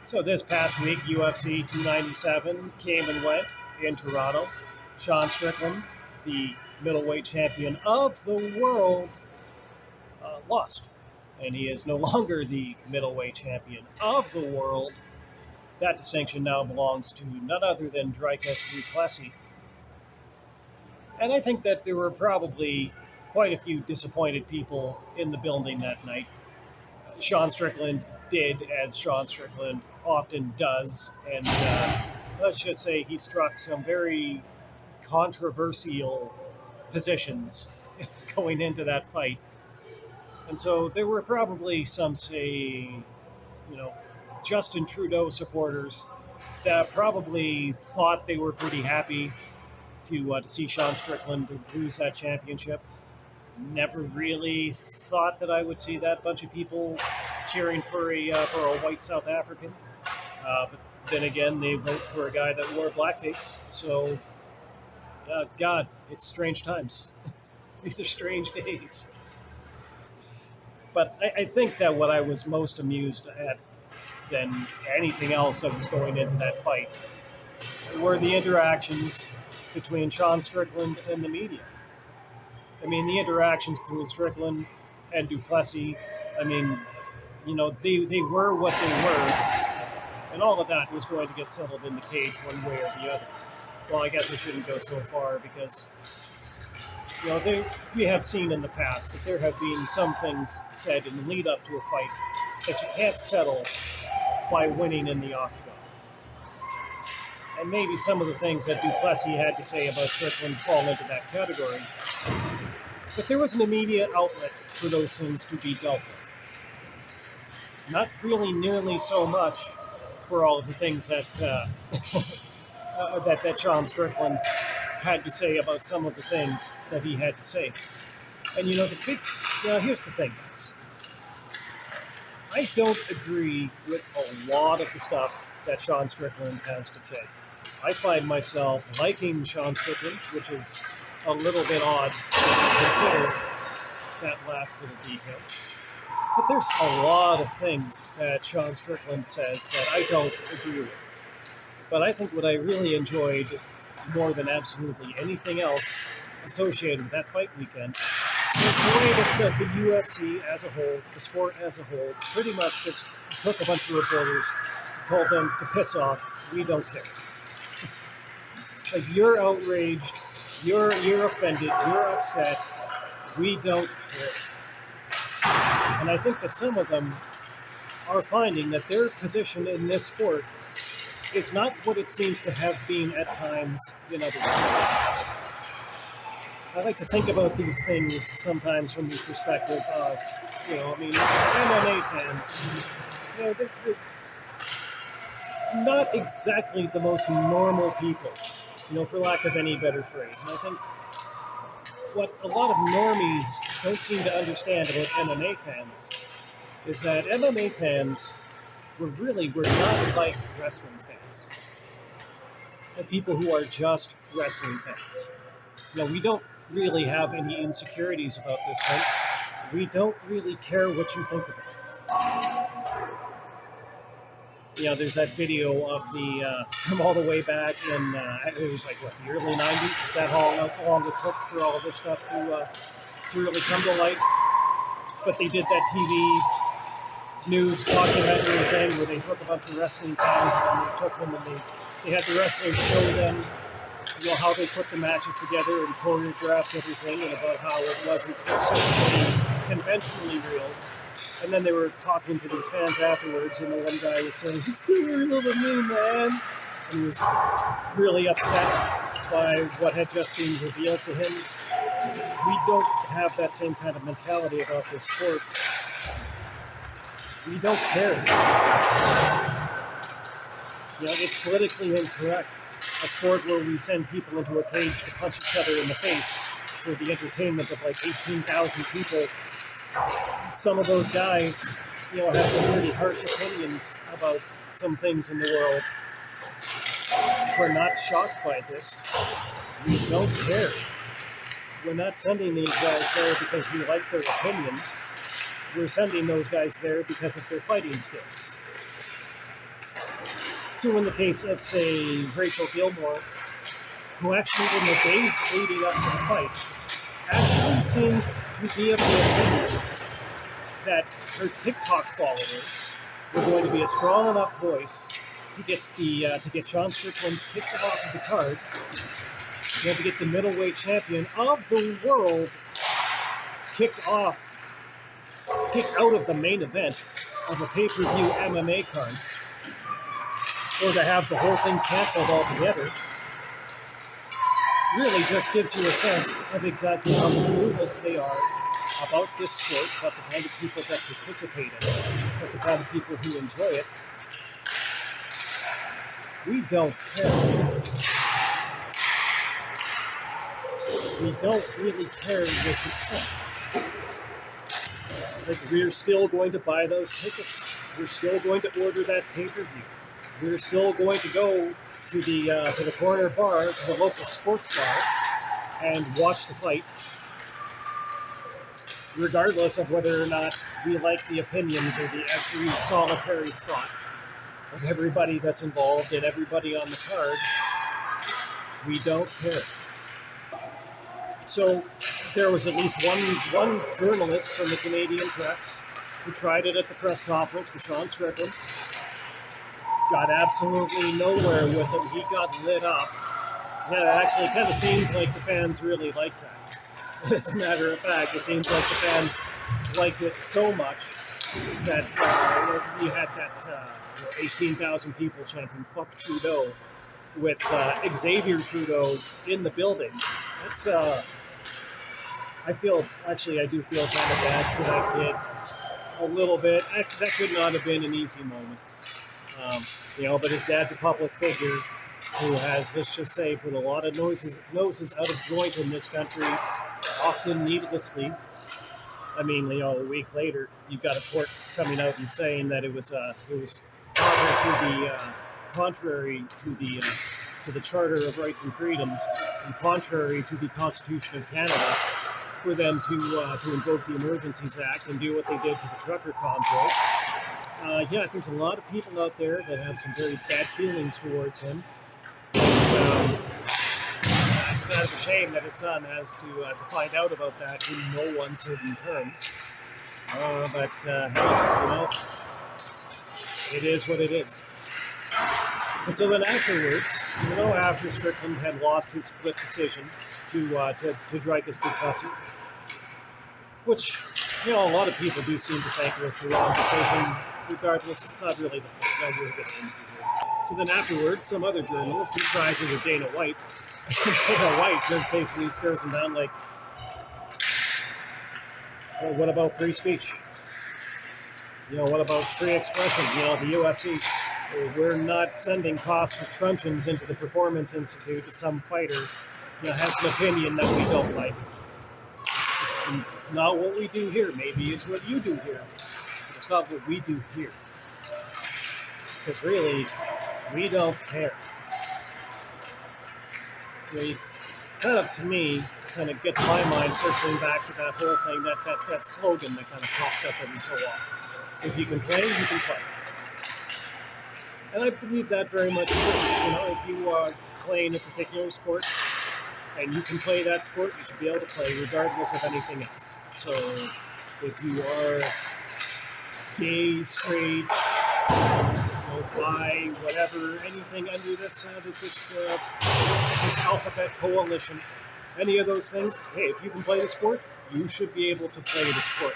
So this past week, UFC 297 came and went in Toronto. Sean Strickland, the middleweight champion of the world, lost. And he is no longer the middleweight champion of the world. That distinction now belongs to none other than Dricus du Plessis. And I think that there were probably quite a few disappointed people in the building that night. Sean Strickland did as Sean Strickland often does, and let's just say he struck some very controversial positions going into that fight. And so there were probably some, say, Justin Trudeau supporters that probably thought they were pretty happy to see Sean Strickland lose that championship. Never really thought that I would see that bunch of people cheering for a white South African. But then again, they vote for a guy that wore blackface. So, God, it's strange times. These are strange days. But I think that what I was most amused at than anything else that was going into that fight were the interactions between Sean Strickland and the media. I mean, the interactions between Strickland and du Plessis, I mean, they were what they were, and all of that was going to get settled in the cage one way or the other. Well, I guess I shouldn't go so far because, we have seen in the past that there have been some things said in the lead up to a fight that you can't settle by winning in the octagon. And maybe some of the things that du Plessis had to say about Strickland fall into that category. But there was an immediate outlet for those things to be dealt with. Not really nearly so much for all of the things that that Sean Strickland had to say about some of the things that he had to say. And here's the thing, guys. I don't agree with a lot of the stuff that Sean Strickland has to say. I find myself liking Sean Strickland, which is a little bit odd to consider that last little detail. But there's a lot of things that Sean Strickland says that I don't agree with. But I think what I really enjoyed more than absolutely anything else associated with that fight weekend was the way that the UFC as a whole, the sport as a whole, pretty much just took a bunch of reporters, told them to piss off, we don't care. Like, you're outraged, you're offended, you're upset, we don't care. And I think that some of them are finding that their position in this sport is not what it seems to have been at times in other sports. I like to think about these things sometimes from the perspective of, MMA fans, they're not exactly the most normal people, for lack of any better phrase. And I think what a lot of normies don't seem to understand about MMA fans is that MMA fans were not like wrestling fans. The people who are just wrestling fans. We don't really have any insecurities about this thing. We don't really care what you think of it. There's that video of the from all the way back in it was the early '90s. Is that how long it took for all of this stuff to really come to light? But they did that TV news documentary thing where they took a bunch of wrestling fans and then they took them and they had the wrestlers show them how they put the matches together and choreographed everything, and about how it wasn't necessarily conventionally real. And then they were talking to these fans afterwards, and the one guy was saying, "He's still real to me, man." And he was really upset by what had just been revealed to him. We don't have that same kind of mentality about this sport. We don't care. It's politically incorrect. A sport where we send people into a cage to punch each other in the face for the entertainment of 18,000 people. Some of those guys, have some pretty harsh opinions about some things in the world. We're not shocked by this. We don't care. We're not sending these guys there because we like their opinions. We're sending those guys there because of their fighting skills. So in the case of, say, Rachel Gilmore, who actually in the days leading up to the fight, actually seemed to be of the opinion that her TikTok followers were going to be a strong enough voice to get Sean Strickland kicked off of the card, and to get the middleweight champion of the world kicked out of the main event of a pay-per-view MMA card, or to have the whole thing canceled altogether. Really just gives you a sense of exactly how clueless they are about this sport, about the kind of people that participate in it, about the kind of people who enjoy it. We don't care. We don't really care what you think. Like, we're still going to buy those tickets. We're still going to order that pay-per-view. We're still going to go to the corner bar, to the local sports bar, and watch the fight, regardless of whether or not we like the opinions or the every solitary thought of everybody that's involved and everybody on the card. We don't care. So there was at least one journalist from the Canadian press who tried it at the press conference with Sean Strickland. Got absolutely nowhere with him. He got lit up. Yeah, it actually kind of seems like the fans really liked that. As a matter of fact, it seems like the fans liked it so much that you had that 18,000 people chanting "fuck Trudeau" with Xavier Trudeau in the building. It's I do feel kind of bad for that kid a little bit. That could not have been an easy moment. But his dad's a public figure who has, let's just say, put a lot of noses out of joint in this country, often needlessly. I mean, a week later, you've got a court coming out and saying that it was contrary to the Charter of Rights and Freedoms and contrary to the Constitution of Canada for them to invoke the Emergencies Act and do what they did to the trucker convoy. There's a lot of people out there that have some very bad feelings towards him. It's kind of a shame that his son has to find out about that in no uncertain terms. It is what it is. And so then afterwards, after Strickland had lost his split decision to Dricus Du Plessis, which, a lot of people do seem to think was the wrong decision, regardless, not really the point that we're getting into here. So then afterwards, some other journalist, he tries it with Dana White. Dana White just basically stares him down like, well, what about free speech? What about free expression? The UFC. We're not sending cops with truncheons into the Performance Institute if some fighter, has an opinion that we don't like. It's not what we do here. Maybe it's what you do here. But it's not what we do here. Because really, we don't care. To me, gets my mind circling back to that whole thing, that slogan that kind of pops up every so often. If you can play, you can play. And I believe that very much true. If you are playing a particular sport, and you can play that sport, you should be able to play regardless of anything else. So if you are gay, straight, bi, whatever, anything under this alphabet coalition, any of those things, hey, if you can play the sport, you should be able to play the sport.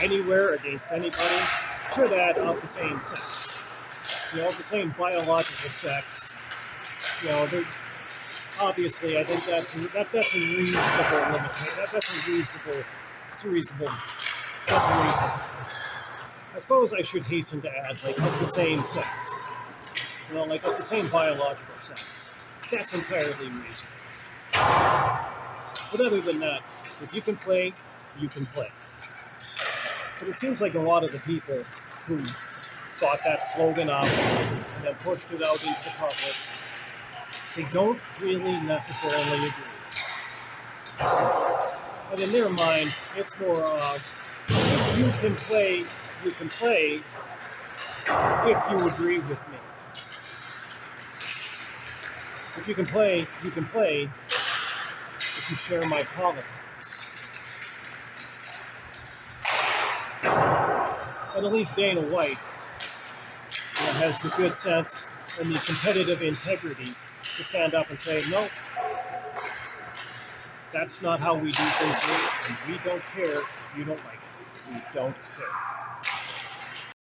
Anywhere, against anybody, to that of the same sex. The same biological sex. Obviously, I think that's a reasonable limitation. That's reasonable. I suppose I should hasten to add, of the same sex. Of the same biological sex. That's entirely reasonable. But other than that, if you can play, you can play. But it seems like a lot of the people who thought that slogan up and then pushed it out into the public, they don't really necessarily agree. But in their mind, it's more of, if you can play, you can play if you agree with me. If you can play, you can play if you share my politics. And at least Dana White has the good sense and the competitive integrity to stand up and say, no, that's not how we do things here, and we don't care if you don't like it. We don't care.